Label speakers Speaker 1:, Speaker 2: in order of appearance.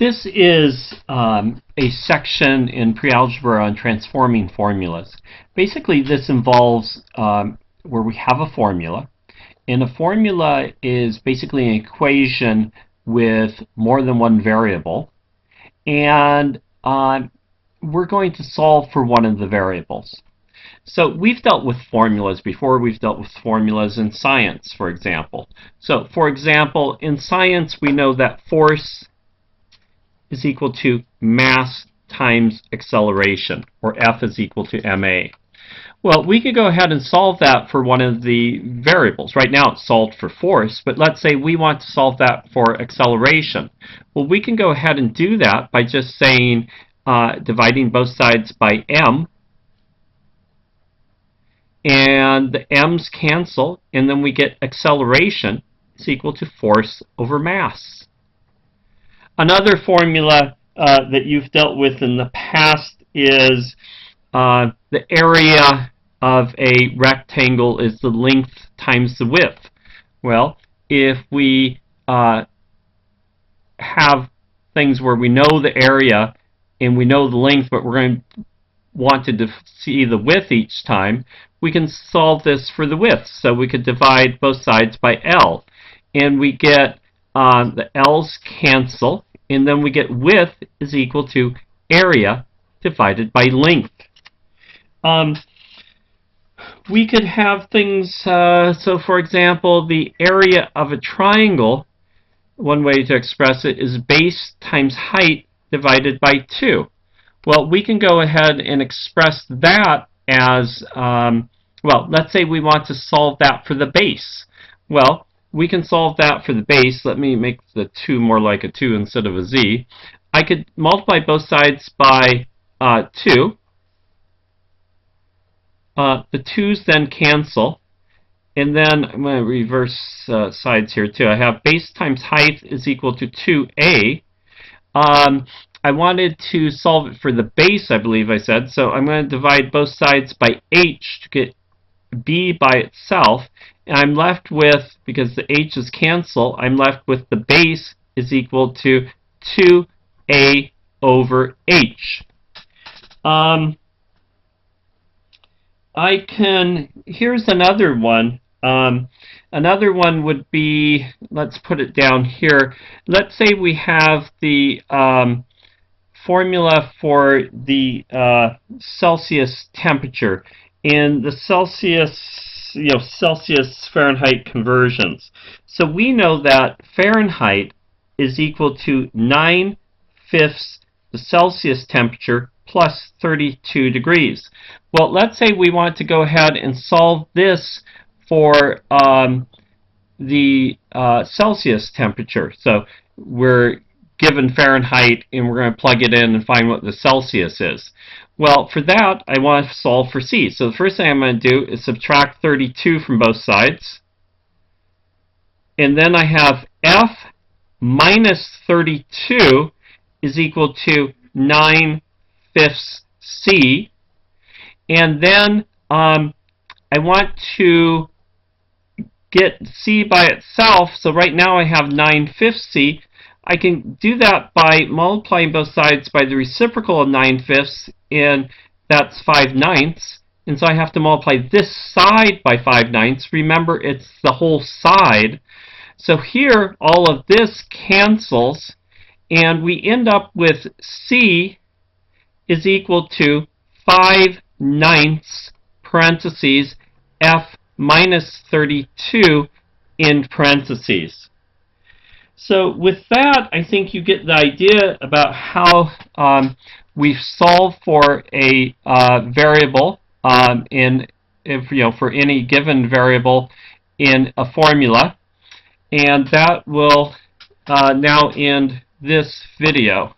Speaker 1: This is a section in pre-algebra on transforming formulas. Basically, this involves where we have a formula, and a formula is basically an equation with more than one variable, and we're going to solve for one of the variables. So we've dealt with formulas before. We've dealt with formulas in science, for example. So, for example, in science, we know that force is equal to mass times acceleration, or F is equal to ma. Well, we could go ahead and solve that for one of the variables. Right now it's solved for force, but let's say we want to solve that for acceleration. Well, we can go ahead and do that by just saying, dividing both sides by m, and the m's cancel, and then we get acceleration is equal to force over mass. Another formula that you've dealt with in the past is the area of a rectangle is the length times the width. Well, if we have things where we know the area and we know the length, but we're going to want to see the width each time, we can solve this for the width. So we could divide both sides by L, and we get the L's cancel, and then we get width is equal to area divided by length. We could have things, so for example, the area of a triangle, one way to express it is base times height divided by 2. Well, we can go ahead and express that as, well, let's say we want to solve that for the base. Well, we can solve that for the base. Let me make the 2 more like a 2 instead of a z. I could multiply both sides by 2. The 2's then cancel. And then I'm going to reverse sides here too. I have base times height is equal to 2a. I wanted to solve it for the base, I believe I said. So I'm going to divide both sides by h to get b by itself. And I'm left with, because the h's cancel, I'm left with the base is equal to 2a over h. Here's another one. Another one would be, let's put it down here. Let's say we have the formula for the Celsius temperature in the Celsius Fahrenheit conversions. So we know that Fahrenheit is equal to 9/5 the Celsius temperature plus 32 degrees. Well, let's say we want to go ahead and solve this for the Celsius temperature. So we're given Fahrenheit and we're going to plug it in and find what the Celsius is. Well, for that I want to solve for C. So the first thing I'm going to do is subtract 32 from both sides. And then I have F minus 32 is equal to 9/5 C. And then I want to get C by itself. So right now I have 9/5 C. I can do that by multiplying both sides by the reciprocal of 9/5, and that's 5/9. And so I have to multiply this side by 5/9. Remember, it's the whole side. So here, all of this cancels, and we end up with C is equal to 5/9 parentheses F minus 32 in parentheses. So with that, I think you get the idea about how we solve for a variable for any given variable in a formula, and that will now end this video.